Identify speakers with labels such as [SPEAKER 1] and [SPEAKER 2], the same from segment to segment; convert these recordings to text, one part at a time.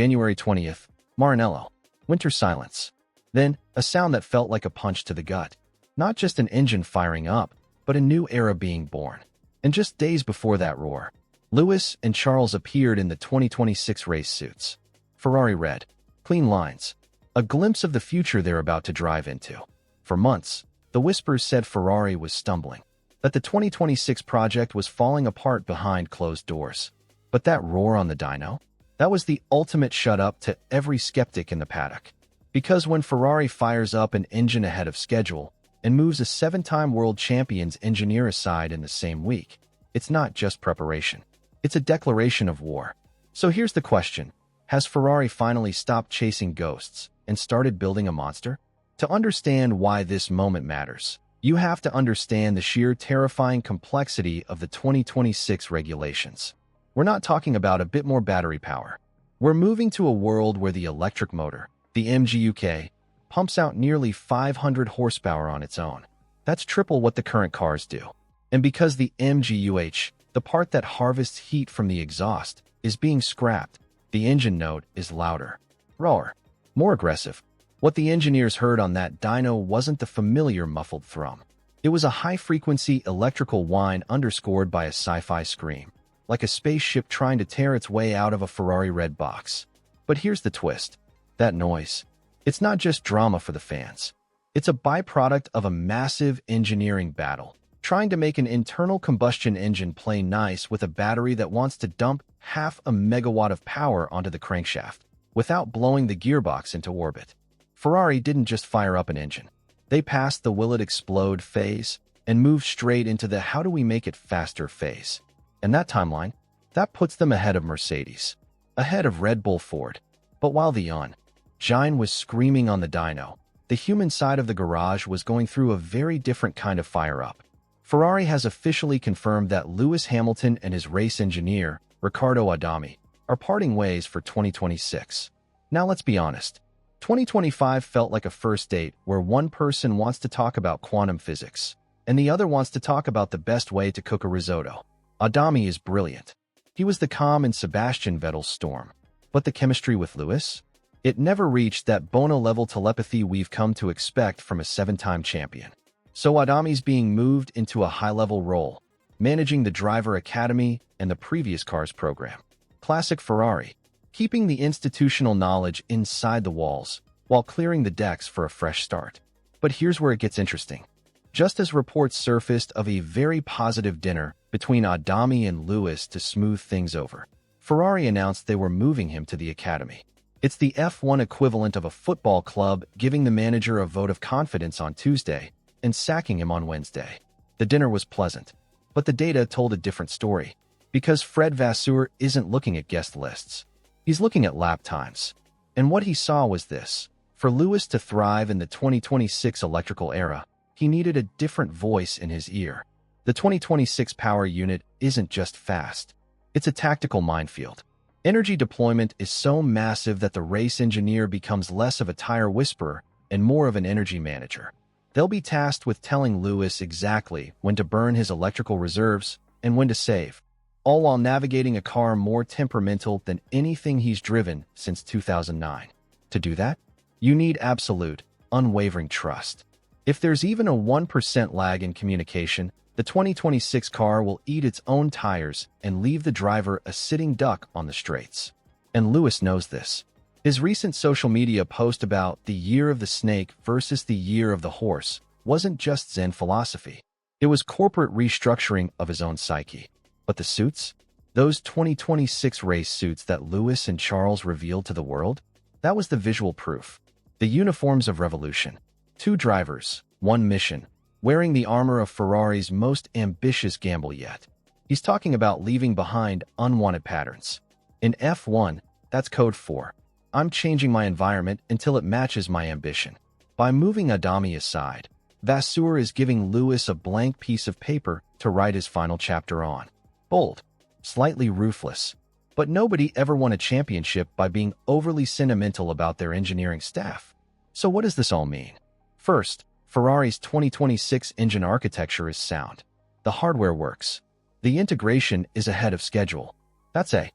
[SPEAKER 1] January 20th, Maranello. Winter silence. Then, a sound that felt like a punch to the gut. Not just an engine firing up, but a new era being born. And just days before that roar, Lewis and Charles appeared in the 2026 race suits. Ferrari red. Clean lines. A glimpse of the future they're about to drive into. For months, the whispers said Ferrari was stumbling, that the 2026 project was falling apart behind closed doors. But that roar on the dyno? That was the ultimate shut-up to every skeptic in the paddock. Because when Ferrari fires up an engine ahead of schedule and moves a 7-time world champion's engineer aside in the same week, it's not just preparation. It's a declaration of war. So here's the question. Has Ferrari finally stopped chasing ghosts and started building a monster? To understand why this moment matters, you have to understand the sheer terrifying complexity of the 2026 regulations. We're not talking about a bit more battery power. We're moving to a world where the electric motor, the MGU-H, pumps out nearly 500 horsepower on its own. That's triple what the current cars do. And because the MGU-H, the part that harvests heat from the exhaust, is being scrapped, the engine note is louder, rawer, more aggressive. What the engineers heard on that dyno wasn't the familiar muffled thrum. It was a high-frequency electrical whine underscored by a sci-fi scream, like a spaceship trying to tear its way out of a Ferrari red box. But here's the twist. That noise, it's not just drama for the fans. It's a byproduct of a massive engineering battle, trying to make an internal combustion engine play nice with a battery that wants to dump 0.5 megawatt of power onto the crankshaft without blowing the gearbox into orbit. Ferrari didn't just fire up an engine. They passed the will it explode phase and moved straight into the how do we make it faster phase. And that timeline, that puts them ahead of Mercedes, ahead of Red Bull Ford. But while the engine was screaming on the dyno, the human side of the garage was going through a very different kind of fire-up. Ferrari has officially confirmed that Lewis Hamilton and his race engineer, Riccardo Adami, are parting ways for 2026. Now let's be honest. 2025 felt like a first date where one person wants to talk about quantum physics, and the other wants to talk about the best way to cook a risotto. Adami is brilliant. He was the calm in Sebastian Vettel's storm. But the chemistry with Lewis? It never reached that Bono-level telepathy we've come to expect from a 7-time champion. So Adami's being moved into a high-level role, managing the driver academy and the previous cars program. Classic Ferrari, keeping the institutional knowledge inside the walls while clearing the decks for a fresh start. But here's where it gets interesting. Just as reports surfaced of a very positive dinner between Adami and Lewis to smooth things over, Ferrari announced they were moving him to the academy. It's the F1 equivalent of a football club giving the manager a vote of confidence on Tuesday and sacking him on Wednesday. The dinner was pleasant, but the data told a different story, because Fred Vasseur isn't looking at guest lists. He's looking at lap times. And what he saw was this. For Lewis to thrive in the 2026 electrical era, he needed a different voice in his ear. The 2026 power unit isn't just fast. It's a tactical minefield. Energy deployment is so massive that the race engineer becomes less of a tire whisperer and more of an energy manager. They'll be tasked with telling Lewis exactly when to burn his electrical reserves and when to save, all while navigating a car more temperamental than anything he's driven since 2009. To do that, you need absolute, unwavering trust. If there's even a 1% lag in communication, the 2026 car will eat its own tires and leave the driver a sitting duck on the straights. And Lewis knows this. His recent social media post about the year of the snake versus the year of the horse wasn't just Zen philosophy. It was corporate restructuring of his own psyche. But the suits? Those 2026 race suits that Lewis and Charles revealed to the world? That was the visual proof. The uniforms of revolution. 2 drivers, 1 mission, wearing the armor of Ferrari's most ambitious gamble yet. He's talking about leaving behind unwanted patterns. In F1, that's code for, I'm changing my environment until it matches my ambition. By moving Adami aside, Vasseur is giving Lewis a blank piece of paper to write his final chapter on. Bold, slightly ruthless. But nobody ever won a championship by being overly sentimental about their engineering staff. So what does this all mean? First, Ferrari's 2026 engine architecture is sound. The hardware works. The integration is ahead of schedule. That's a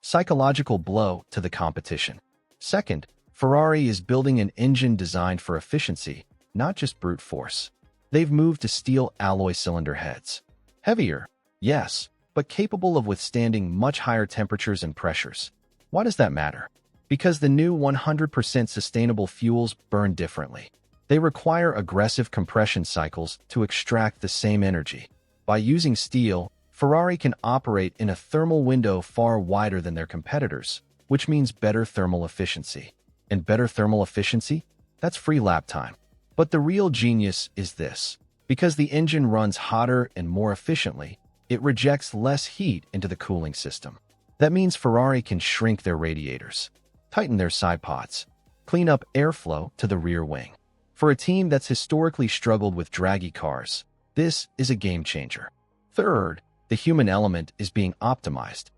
[SPEAKER 1] psychological blow to the competition. Second, Ferrari is building an engine designed for efficiency, not just brute force. They've moved to steel alloy cylinder heads. Heavier, yes, but capable of withstanding much higher temperatures and pressures. Why does that matter? Because the new 100% sustainable fuels burn differently. They require aggressive compression cycles to extract the same energy. By using steel, Ferrari can operate in a thermal window far wider than their competitors, which means better thermal efficiency. And better thermal efficiency? That's free lap time. But the real genius is this. Because the engine runs hotter and more efficiently, it rejects less heat into the cooling system. That means Ferrari can shrink their radiators, tighten their side pods, clean up airflow to the rear wing. For a team that's historically struggled with draggy cars, this is a game changer. Third, the human element is being optimized.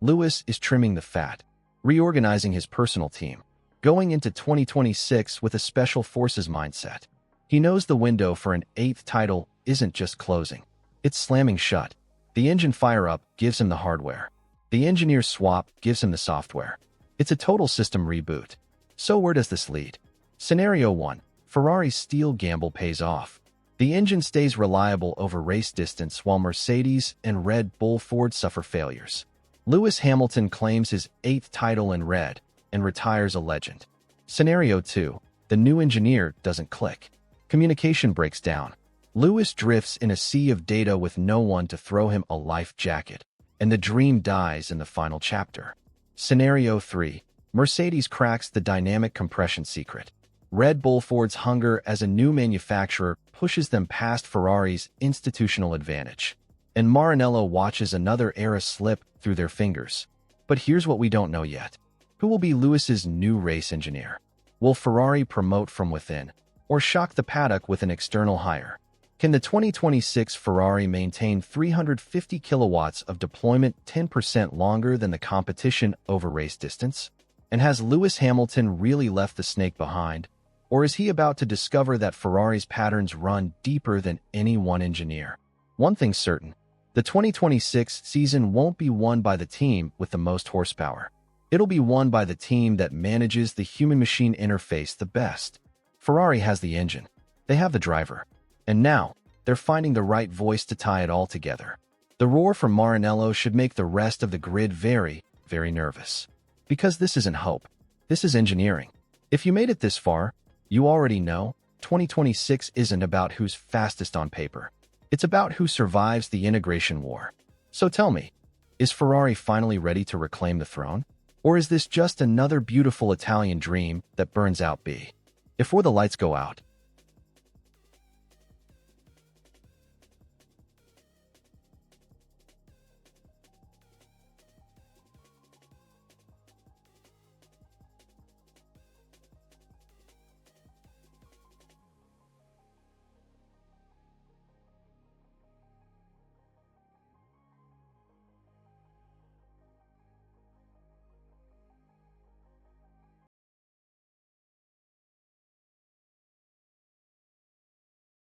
[SPEAKER 1] Lewis is trimming the fat, reorganizing his personal team, going into 2026 with a special forces mindset. He knows the window for an 8th title isn't just closing. It's slamming shut. The engine fire-up gives him the hardware. The engineer swap gives him the software. It's a total system reboot. So where does this lead? Scenario 1. Ferrari's steel gamble pays off. The engine stays reliable over race distance while Mercedes and Red Bull Ford suffer failures. Lewis Hamilton claims his 8th title in red and retires a legend. Scenario 2. The new engineer doesn't click. Communication breaks down. Lewis drifts in a sea of data with no one to throw him a life jacket, and the dream dies in the final chapter. Scenario 3. Mercedes cracks the dynamic compression secret. Red Bull Ford's hunger as a new manufacturer pushes them past Ferrari's institutional advantage. And Maranello watches another era slip through their fingers. But here's what we don't know yet. Who will be Lewis's new race engineer? Will Ferrari promote from within, or shock the paddock with an external hire? Can the 2026 Ferrari maintain 350 kilowatts of deployment 10% longer than the competition over race distance? And has Lewis Hamilton really left the snake behind? Or is he about to discover that Ferrari's patterns run deeper than any one engineer? One thing's certain, the 2026 season won't be won by the team with the most horsepower. It'll be won by the team that manages the human-machine interface the best. Ferrari has the engine. They have the driver. And now, they're finding the right voice to tie it all together. The roar from Maranello should make the rest of the grid very, very nervous. Because this isn't hope. This is engineering. If you made it this far, you already know 2026 isn't about who's fastest on paper. It's about who survives the integration war. So tell me, is Ferrari finally ready to reclaim the throne? Or is this just another beautiful Italian dream that burns out? Before the lights go out,